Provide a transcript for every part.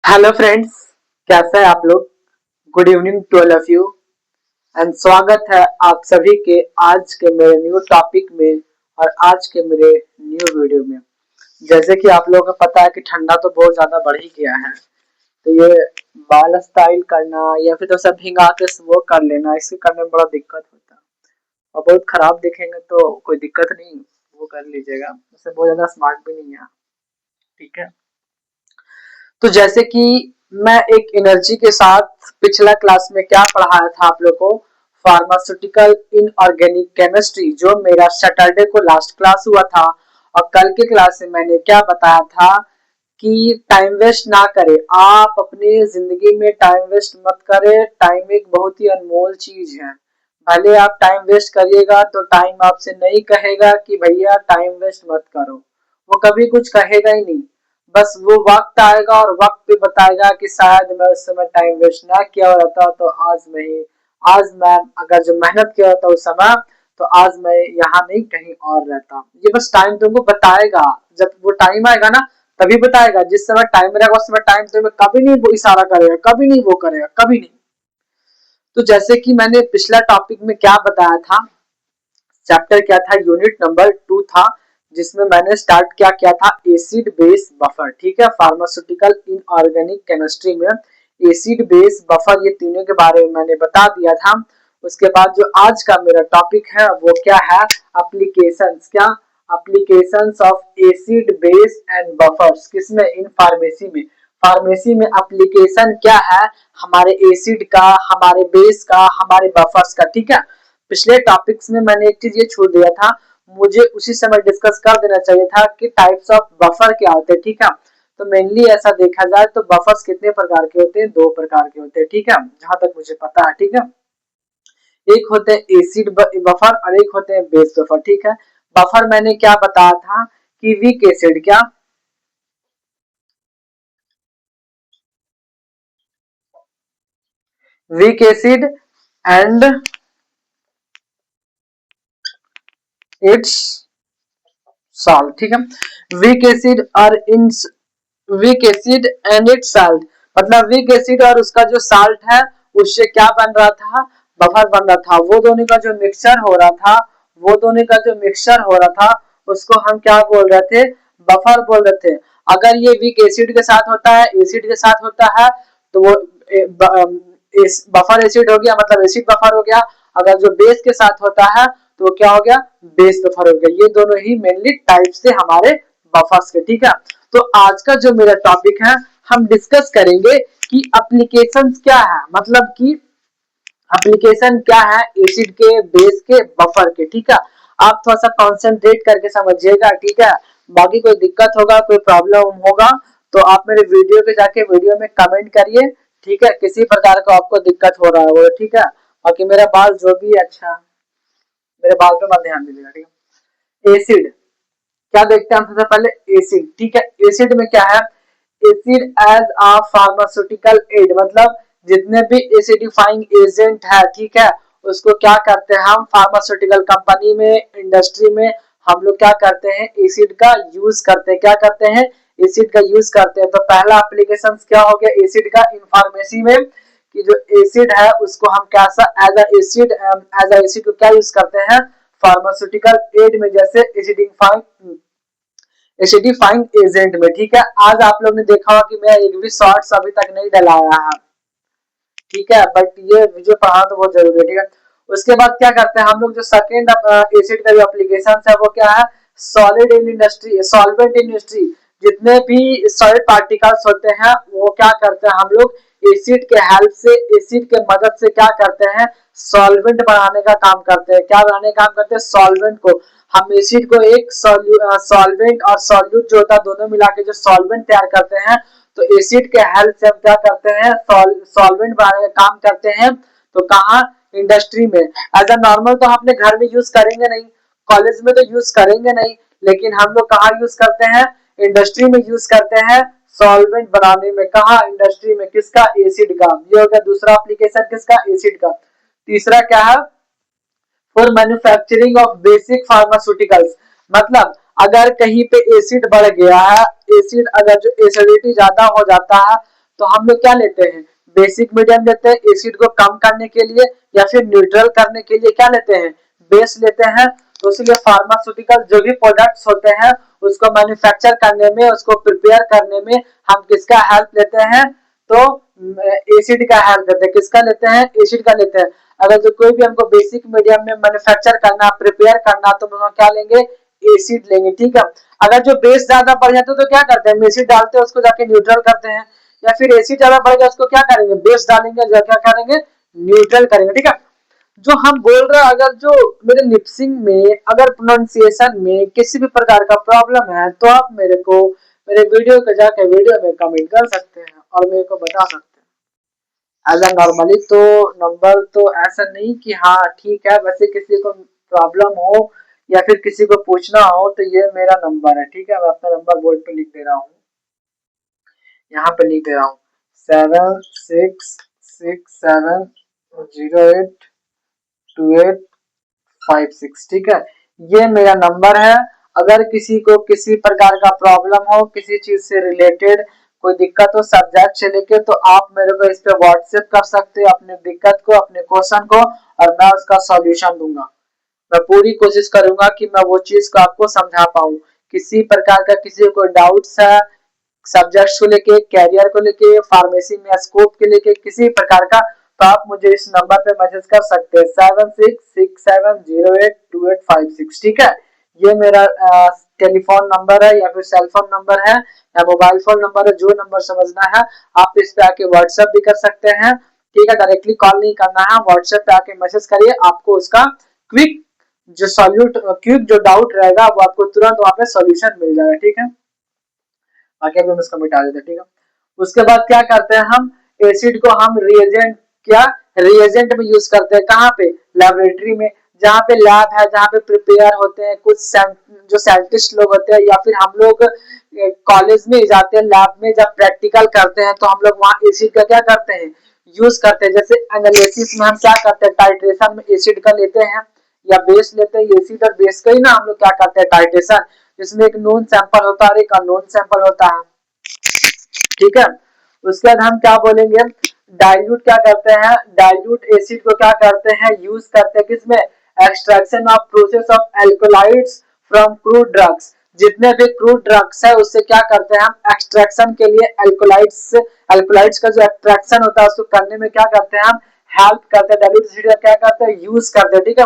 Hello friends, कैसे हैं आप लोग। Good evening to all of you and स्वागत है आप सभी के आज के मेरे न्यू टॉपिक में और आज के मेरे न्यू वीडियो में। जैसे कि आप लोगों को पता है कि ठंडा तो बहुत ज्यादा बढ़ ही गया है, तो ये बाल स्टाइल करना या फिर तो सब भिंगा के वो कर लेना, इससे करने में बड़ा दिक्कत होता है और बहुत खराब दिखेंगे तो कोई दिक्कत नहीं, वो कर लीजिएगा। इससे बहुत ज्यादा स्मार्ट भी नहीं है, ठीक है। तो जैसे कि मैं एक एनर्जी के साथ पिछला क्लास में क्या पढ़ाया था आप लोग को, फार्मास्यूटिकल इन ऑर्गेनिक केमिस्ट्री, जो मेरा सैटरडे को लास्ट क्लास हुआ था। और कल के क्लास में मैंने क्या बताया था कि टाइम वेस्ट ना करें, आप अपनी जिंदगी में टाइम वेस्ट मत करें। टाइम एक बहुत ही अनमोल चीज है। भले आप टाइम वेस्ट करिएगा तो टाइम आपसे नहीं कहेगा कि भैया टाइम वेस्ट मत करो, वो कभी कुछ कहेगा ही नहीं। बस वो वक्त आएगा और वक्त पे बताएगा कि शायद मैं उस समय टाइम वेस्ट ना किया रहता तो आज मैं अगर जो मेहनत किया होता उस समय, तो आज मैं यहाँ नहीं कहीं और रहता। ये बस टाइम तुमको बताएगा, जब वो टाइम आएगा ना तभी बताएगा। जिस समय टाइम रहेगा उस समय टाइम तुम्हें कभी नहीं वो इशारा करेगा, कभी नहीं वो करेगा, कभी नहीं। तो जैसे कि मैंने पिछला टॉपिक में क्या बताया था, चैप्टर क्या था, यूनिट नंबर 2 था, जिसमें मैंने स्टार्ट क्या किया था, एसिड बेस बफर, ठीक है। फार्मास्यूटिकल इन ऑर्गेनिक केमिस्ट्री में एसिड बेस बफर, ये तीनों के बारे में मैंने बता दिया था। उसके बाद जो आज का मेरा टॉपिक है वो क्या है, एप्लीकेशंस, क्या applications of acid base and buffers, किसमें, इन फार्मेसी में। फार्मेसी में एप्लीकेशन क्या है हमारे एसिड का, हमारे बेस का, हमारे बफर्स का, ठीक है। पिछले टॉपिक्स में मैंने एक चीज ये छोड़ दिया था, मुझे उसी समय डिस्कस कर देना चाहिए था कि टाइप्स ऑफ बफर क्या होते हैं, ठीक है। तो मेनली ऐसा देखा जाए तो बफर्स कितने प्रकार के होते हैं, 2 प्रकार के होते हैं, ठीक है, जहां तक मुझे पता है, ठीक है। एक होते हैं एसिड बफर और एक होते हैं बेस बफर, ठीक है। बफर मैंने क्या बताया था कि वीक एसिड, क्या weak acid and its salt, ठीक है। वीक एसिड और इन weak acid and its salt, मतलब वीक एसिड और उसका जो साल्ट है उससे क्या बन रहा था, बफर बन रहा था। वो दोनों का जो मिक्सचर हो रहा था, वो दोनों का जो मिक्सचर हो रहा था उसको हम क्या बोल रहे थे, बफर बोल रहे थे। अगर ये वीक एसिड के साथ होता है, एसिड के साथ होता है तो वो बफर एसिड हो गया, मतलब एसिड बफर हो गया। अगर जो बेस के साथ होता है तो वो क्या हो गया, बेस बफर हो गया। ये दोनों ही मेनली टाइप्स थे हमारे बफर्स के, ठीक है। तो आज का जो मेरा टॉपिक है, हम डिस्कस करेंगे कि एप्लीकेशंस क्या है, मतलब कि एप्लीकेशन क्या है एसिड के, बेस के, बफर के, ठीक है। आप थोड़ा सा कॉन्सेंट्रेट करके समझिएगा, ठीक है। बाकी कोई दिक्कत होगा, कोई प्रॉब्लम होगा तो आप मेरे वीडियो पे जाके वीडियो में कमेंट करिए, ठीक है। किसी प्रकार का आपको दिक्कत हो रहा है वो, ठीक है। बाकी मेरा बाल जो भी अच्छा, मेरे बाल पे मत ध्यान दीजिएगा, ठीक है। एसिड क्या देखते हैं हम सबसे पहले, एसिड, ठीक है। एसिड में क्या है, acid as a pharmaceutical aid, मतलब जितने भी एसिडिफाइंग एजेंट है, ठीक है, उसको क्या करते हैं हम फार्मास्यूटिकल कंपनी में, इंडस्ट्री में हम लोग क्या करते हैं, एसिड का यूज करते हैं। क्या करते हैं, एसिड का यूज करते हैं। तो पहला एप्लीकेशन क्या हो गया एसिड का इन फार्मेसी में, कि जो एसिड है उसको हम कैसा एज अ एसिड को क्या यूज करते हैं फार्मास्यूटिकल एड में, जैसे एसिडिफाइंग एजेंट में, ठीक है। आज आप लोग ने देखा होगा कि मैं एक भी शॉर्ट्स अभी तक नहीं डलाया है, ठीक है, बट ये वीडियो पढ़ाना तो बहुत जरूरी है, ठीक है। उसके बाद क्या करते हैं हम लोग, जो सेकेंड एसिड का जो एप्लीकेशन है वो क्या है, solid in industry, solvent in industry. जितने भी सॉलिड पार्टिकल्स होते हैं वो क्या करते हैं हम लोग एसिड के हेल्प से, एसिड के मदद से क्या करते हैं, सॉल्वेंट बनाने का काम करते हैं। क्या बनाने का काम करते हैं, सॉल्वेंट को। हम एसिड को एक सॉल्वेंट और सॉल्यूट जो होता है दोनों मिला के जो सॉल्वेंट तैयार करते हैं, तो एसिड के हेल्प से हम क्या करते हैं, सॉल्वेंट बनाने का काम करते हैं। तो कहाँ, इंडस्ट्री में। एज अ नॉर्मल तो हम अपने घर में यूज करेंगे नहीं, कॉलेज में तो यूज करेंगे नहीं, लेकिन हम लोग कहाँ यूज करते हैं, इंडस्ट्री में यूज करते हैं सॉल्वेंट बनाने में। कहाँ, इंडस्ट्री में, किसका, एसिड का। ये हो गया दूसरा एप्लीकेशन किसका, एसिड का। तीसरा क्या है, for manufacturing of basic pharmaceuticals, मतलब अगर कहीं पे एसिड बढ़ गया है, एसिड अगर जो एसिडिटी ज्यादा हो जाता है तो हम लोग क्या लेते हैं, बेसिक मीडियम लेते हैं एसिड को कम करने के लिए या फिर न्यूट्रल करने के लिए क्या लेते हैं, बेस लेते हैं। तो इसलिए फार्मास्यूटिकल जो भी प्रोडक्ट्स होते हैं उसको मैन्युफैक्चर करने में, उसको प्रिपेयर करने में हम किसका हेल्प लेते हैं, तो एसिड का हेल्प लेते हैं। किसका लेते हैं, एसिड का लेते हैं। अगर जो कोई भी हमको बेसिक मीडियम में मैन्युफैक्चर करना, प्रिपेयर करना, तो हम क्या लेंगे, एसिड लेंगे, ठीक है। अगर जो बेस ज्यादा बढ़ जाता है तो क्या करते हैं, एसिड डालते हैं, उसको जाके न्यूट्रल करते हैं। या फिर एसिड ज्यादा बढ़ गया उसको क्या करेंगे, बेस डालेंगे, क्या करेंगे, न्यूट्रल करेंगे, ठीक है। जो हम बोल रहे हैं, अगर जो मेरे लिपसिंग में, अगर प्रोनाउंसिएशन में किसी भी प्रकार का प्रॉब्लम है तो आप मेरे को मेरे वीडियो को जाके वीडियो में कमेंट कर सकते हैं और मेरे को बता सकते हैं। एज अ नॉर्मली तो नंबर तो ऐसा नहीं कि हाँ ठीक है, वैसे किसी को प्रॉब्लम हो या फिर किसी को पूछना हो तो ये मेरा नंबर है, ठीक है। मैं अपना नंबर बोर्ड पे लिख दे रहा हूँ, यहाँ पे लिख दे रहा हूँ 7667082856, ठीक है। ये मेरा नंबर है। अगर किसी को किसी प्रकार का प्रॉब्लम हो, किसी चीज से रिलेटेड कोई दिक्कत हो सब्जेक्ट से लेके, तो आप मेरे को इस पे व्हाट्सएप कर सकते हो अपने दिक्कत को, अपने क्वेश्चन को, और मैं उसका सॉल्यूशन दूंगा। मैं पूरी कोशिश करूंगा कि मैं वो चीज को आपको समझा पाऊँ। किसी प्रकार का किसी को डाउट्स है सब्जेक्ट्स को लेके, कैरियर को लेके, फार्मेसी में स्कोप के लेके, किसी प्रकार का, तो आप मुझे इस नंबर पे मैसेज कर सकते हैं 7667082856, ठीक है। ये मेरा टेलीफोन नंबर है या फिर सेल फोन नंबर है या मोबाइल फोन नंबर है, जो नंबर समझना है आप इस पे आके व्हाट्सएप भी कर सकते हैं, ठीक है। डायरेक्टली कॉल नहीं करना है, व्हाट्सएप पे आके मैसेज करिए, आपको उसका क्विक क्विक जो डाउट रहेगा वो आपको तुरंत वहां पे सॉल्यूशन मिल जाएगा, ठीक है। बाकी अभी हम इसको मिटा देते हैं, ठीक है। उसके बाद क्या करते हैं, हम एसिड को हम रिएजेंट, क्या रिएजेंट में यूज करते हैं, कहाँ पे, लेबोरेटरी में, जहाँ पे लैब है, जहाँ पे प्रिपेयर होते हैं कुछ जो साइंटिस्ट लोग होते हैं, या फिर हम लोग कॉलेज में जाते हैं लैब में, जब प्रैक्टिकल करते हैं तो हम लोग वहाँ एसिड का क्या करते हैं, यूज करते हैं। जैसे एनालिसिस में हम क्या करते हैं, टाइट्रेशन में एसिड का लेते हैं या बेस लेते हैं, एसिड और बेस का ही ना हम लोग क्या करते हैं, टाइट्रेशन, जिसमें एक नोन सैंपल होता है और एक अननोन सैंपल होता है, ठीक है। उसके बाद हम क्या बोलेंगे, डाइल्यूट क्या करते हैं, डाइल्यूट एसिड को क्या करते हैं, यूज करते हैं किसमें, extraction of process of alkaloids from crude drugs. जितने भी क्रूड ड्रग्स है उससे क्या करते हैं हम, एक्सट्रैक्शन के लिए एल्कोलाइड्स का जो एक्सट्रैक्शन होता है उसको करने में क्या करते हैं हम, हेल्प करते हैं। डाइल्यूट एसिड का क्या करते हैं, यूज करते हैं, ठीक है,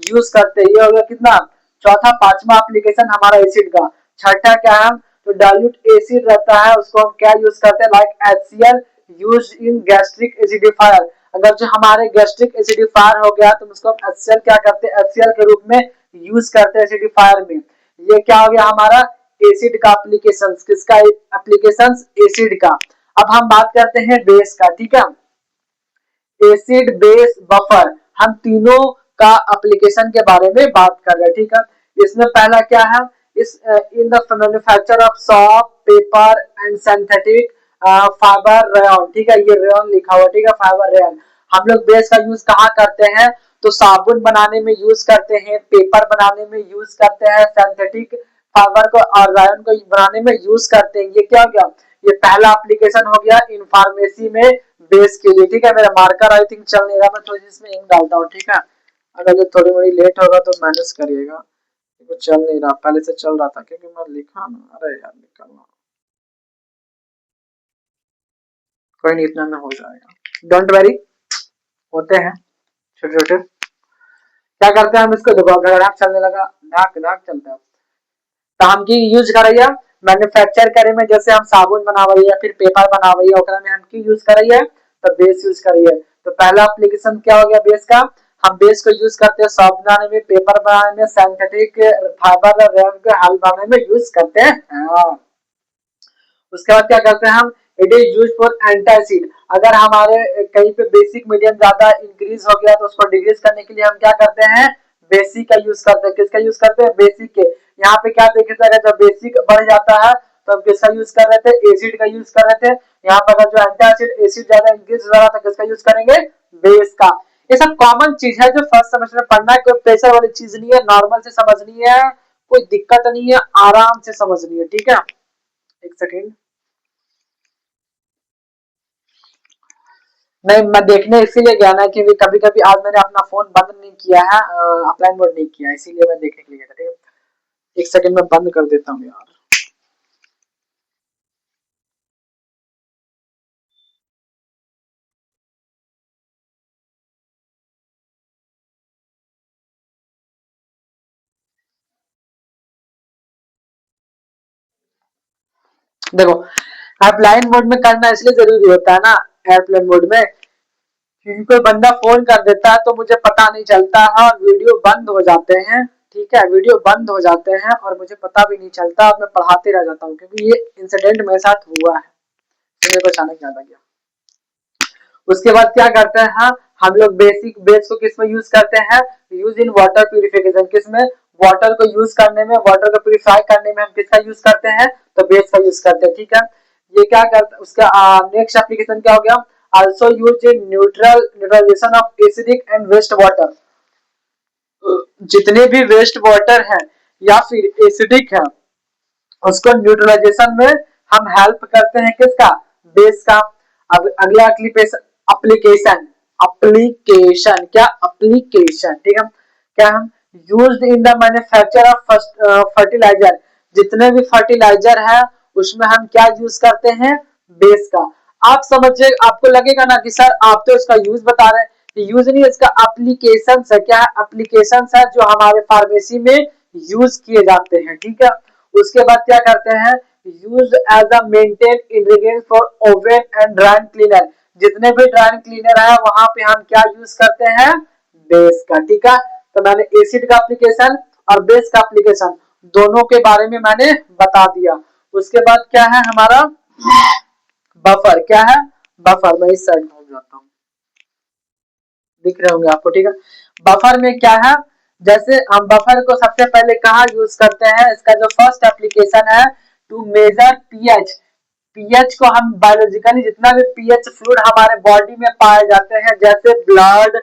यूज करते हैं। ये हो गया कितना, चौथा, पांचवा एप्लीकेशन हमारा एसिड का। छठा क्या है, तो डाइल्यूट एसिड रहता है उसको हम क्या यूज करते हैं, like HCl used in gastric acidifier. अगर जो हमारे गैस्ट्रिक एसिडिफायर हो गया तो उसको हम HCl क्या करते हैं, HCl के रूप में यूज करते हैं एसिडिफायर में। ये क्या हो गया हमारा एसिड का एप्लीकेशन, किसका एप्लीकेशन, एसिड का। अब हम बात करते हैं बेस का, ठीक है। एसिड बेस बफर, हम तीनों का एप्लीकेशन के बारे में बात कर रहे हैं, ठीक है। इसमें पहला क्या है, इस इन the manufacture of shop paper and synthetic fibre rayon, ठीक है, ये रेयन लिखा हुआ, ठीक है, फाइबर रेयन। हम लोग बेस का यूज कहाँ करते हैं, तो साबुन बनाने में यूज करते हैं, पेपर बनाने में यूज करते हैं, सिंथेटिक फाइबर को और रेयन को बनाने में यूज करते हैं। ये क्या हो गया, ये पहला एप्लीकेशन हो गया इन फार्मेसी में बेस के लिए, ठीक है। मेरा मार्कर आई थिंक चल नहीं रहा, मैं थोड़ी इसमें इंक डालता हूँ, ठीक है। अगर ये थोड़ी बड़ी लेट होगा तो मैनेज करिएगा, तो चल नहीं रहा, पहले से चल रहा था क्योंकि मैं लिखा ना, अरे यार निकलना, कोई नहीं, इतना में हो जाएगा, डोंट वेरी, होते हैं छोटे छोटे। क्या करते हैं हम इसको, देखो अगर आप चलने लगा, धाक धाक चलता है, तो हम की यूज करिए मैन्युफैक्चर करे में, जैसे हम साबुन बनावई या फिर पेपर बनावई ओकरा में हम की यूज करिए, तो बेस यूज करिए। तो पहला एप्लीकेशन क्या हो गया बेस का, हम बेस को यूज करते हैं सॉप बनाने में, पेपर बनाने में, सिंथेटिक फाइबर और रेयन के हल बनाने में यूज करते हैं। उसके बाद क्या करते हैं हम, it is use for antacid. अगर हमारे कहीं पे बेसिक मीडियम ज्यादा इंक्रीज हो गया तो उसको डिक्रीज करने के लिए हम क्या करते हैं, बेसिक का यूज करते हैं। किसका यूज करते हैं, बेसिक के। यहाँ पे क्या देखे जाएगा, जब बेसिक बढ़ जाता है तो हम किसका यूज कर रहे थे, एसिड का यूज कर रहे थे। यहाँ पर अगर जो एंटासिड एसिड ज्यादा इंक्रीज हो रहा था तो किसका यूज करेंगे, बेस का। ये सब कॉमन चीज है जो फर्स्ट सेमेस्टर में पढ़ना है, कोई प्रेशर वाली चीज नहीं है, नॉर्मल से समझनी है, कोई दिक्कत नहीं है, आराम से समझनी है, ठीक है। एक सेकेंड, नहीं, मैं देखने इसीलिए गया ना क्योंकि कभी कभी आज मैंने अपना फोन बंद नहीं किया है, अप्लाइन मोड नहीं किया, इसीलिए मैं देखने के लिए गया था। ठीक है, एक सेकंड में बंद कर देता हूँ यार। देखो, एयरप्लेन मोड में करना इसलिए जरूरी होता है ना, एयरप्लेन मोड में क्योंकि कोई बंदा फोन कर देता है तो मुझे पता नहीं चलता है और वीडियो बंद हो जाते हैं। ठीक है, वीडियो बंद हो जाते हैं और मुझे पता भी नहीं चलता और मैं पढ़ाते रह जाता हूँ, क्योंकि ये इंसिडेंट मेरे साथ हुआ है, तो मेरे को अचानक याद आ गया। उसके बाद क्या करते हैं, हाँ, हम लोग बेसिक बेस को किस में यूज करते हैं, यूज इन वाटर प्यूरिफिकेशन, किस में, वाटर को यूज करने में, वाटर को प्यूरिफाई करने में हम किसका यूज करते हैं, तो बेस का यूज करते हैं। ठीक है, ये क्या करते, उसका नेक्स्ट एप्लीकेशन क्या हो गया, also use in neutralisation of acidic and waste water. जितने भी वेस्ट वाटर है या फिर एसिडिक है उसको न्यूट्रलाइजेशन में हम हेल्प करते हैं, किसका, बेस का। अब अगला एप्लीकेशन, एप्लीकेशन क्या, एप्लीकेशन, ठीक है, क्या हम used in the manufacture of fertiliser, जितने भी फर्टिलाइजर है उसमें हम क्या यूज करते हैं, बेस का। आप समझिए, आपको लगेगा ना कि सर आप तो इसका यूज बता रहे हैं, यूज नहीं, इसका एप्लीकेशन है, क्या एप्लीकेशन है जो हमारे फार्मेसी में यूज किए जाते हैं। ठीक है, उसके बाद क्या करते हैं, use as a maintain ingredient for oven and dry cleaner, जितने भी ड्राई क्लीनर है वहां पे हम क्या यूज करते हैं, बेस का। ठीक है, तो मैंने एसिड का एप्लीकेशन और बेस का एप्लीकेशन दोनों के बारे में मैंने बता दिया। उसके बाद क्या है हमारा बफर, क्या है, बफर, मैं इस साइड पहुंच जाता हूँ, दिख रहे होंगे आपको। ठीक है, बफर में क्या है, जैसे हम बफर को सबसे पहले कहाँ यूज करते हैं, इसका जो फर्स्ट एप्लीकेशन है, टू मेजर पीएच, पीएच को हम बायोलॉजिकली जितना भी पीएच फ्लूइड हमारे बॉडी में पाए जाते हैं, जैसे ब्लड,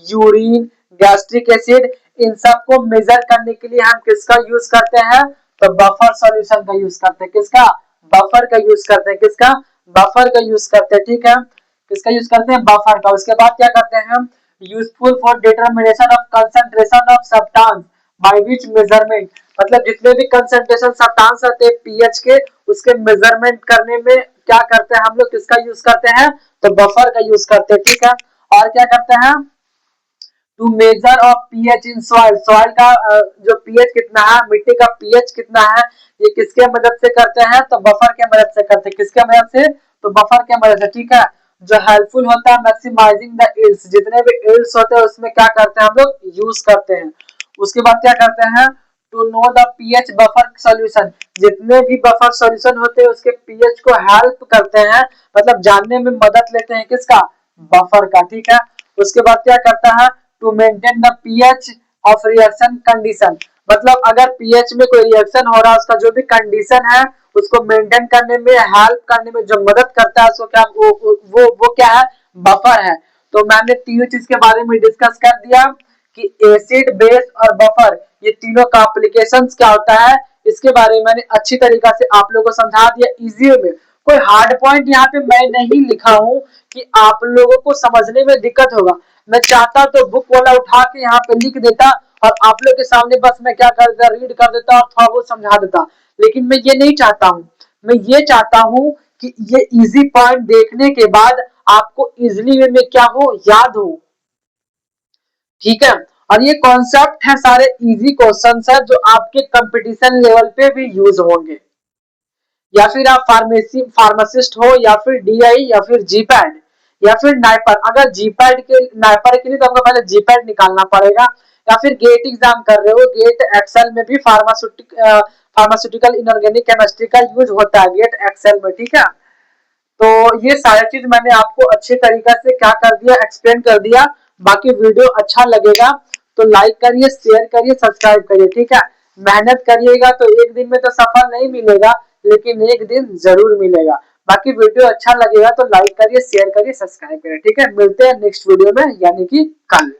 यूरिन, गैस्ट्रिक एसिड, इन सबको मेजर करने के लिए हम किसका यूज करते हैं, तो बफर सॉल्यूशन का यूज करते हैं, किसका, बफर का यूज करते हैं, किसका, बफर का यूज करते हैं। ठीक है, किसका यूज करते हैं, बफर का। उसके बाद क्या करते हैं हम, useful for determination of concentration of substance by which measurement, मतलब जितने भी कंसंट्रेशन सब्सटेंस रहते हैं पीएच के, उसके मेजरमेंट करने में क्या करते हैं हम लोग, किसका यूज करते हैं, तो बफर का यूज करते हैं। ठीक है, और क्या करते हैं, to measure of pH in soil, soil का जो पीएच कितना है, मिट्टी का पीएच कितना है, ये किसके मदद से करते हैं, तो बफर के मदद से करते हैं, किसके मदद से, तो बफर के मदद से। ठीक है, जो हेल्पफुल होता है मैक्सिमाइजिंग द इल्स, जितने भी इल्स होते हैं उसमें क्या करते हैं हम लोग, यूज करते हैं। उसके बाद क्या करते हैं, to know the pH buffer solution, जितने भी बफर सॉल्यूशन होते हैं उसके पीएच को हेल्प करते हैं, मतलब जानने में मदद लेते हैं, किसका, बफर का। ठीक है, उसके बाद क्या करता है, to maintain the pH of reaction condition, मतलब अगर पीएच में कोई रिएक्शन हो रहा है उसका जो भी कंडीशन है उसको मेंटेन करने में, हेल्प करने में जो मदद करता है उसको क्या, वो क्या है, बफर है। तो मैंने तीनों चीज के बारे में डिस्कस कर दिया कि एसिड, बेस और बफर, ये तीनों का एप्लीकेशंस क्या होता है, इसके बारे में मैंने अच्छी तरीका से आप लोगों को समझा दिया इजी में। कोई हार्ड पॉइंट यहाँ पे मैं नहीं लिखा हूँ कि आप लोगों को समझने में दिक्कत होगा, मैं चाहता तो बुक वाला उठा के यहाँ पे लिख देता और आप लोग के सामने बस मैं क्या कर देता, रीड कर देता और थोड़ा बहुत समझा देता, लेकिन मैं ये नहीं चाहता हूँ। मैं ये चाहता हूँ कि ये इजी पॉइंट देखने के बाद आपको इजिली वे में क्या हो, याद हो। ठीक है, और ये कॉन्सेप्ट है सारे इजी क्वेश्चंस है जो आपके कंपटीशन लेवल पे भी यूज होंगे, या फिर आप फार्मासिस्ट हो या फिर डीआई या फिर जीपैड या फिर नाइपर, अगर जीपैड के नाइपर के लिए तो आपको पहले जीपैड निकालना पड़ेगा, या फिर गेट एग्जाम कर रहे हो, गेट एक्सेल में भी फार्मास्यूटिकल इनऑर्गेनिक केमिस्ट्री का यूज होता है गेट एक्सेल में। ठीक है, तो ये सारी चीज मैंने आपको अच्छे तरीका से क्या कर दिया, एक्सप्लेन कर दिया। बाकी वीडियो अच्छा लगेगा तो लाइक करिए, शेयर करिए, सब्सक्राइब करिए। ठीक है, मेहनत करिएगा तो एक दिन में तो सफल नहीं मिलेगा, लेकिन एक दिन जरूर मिलेगा। बाकी वीडियो अच्छा लगेगा तो लाइक करिए, शेयर करिए, सब्सक्राइब करिए। ठीक है, मिलते हैं नेक्स्ट वीडियो में, यानी कि कल।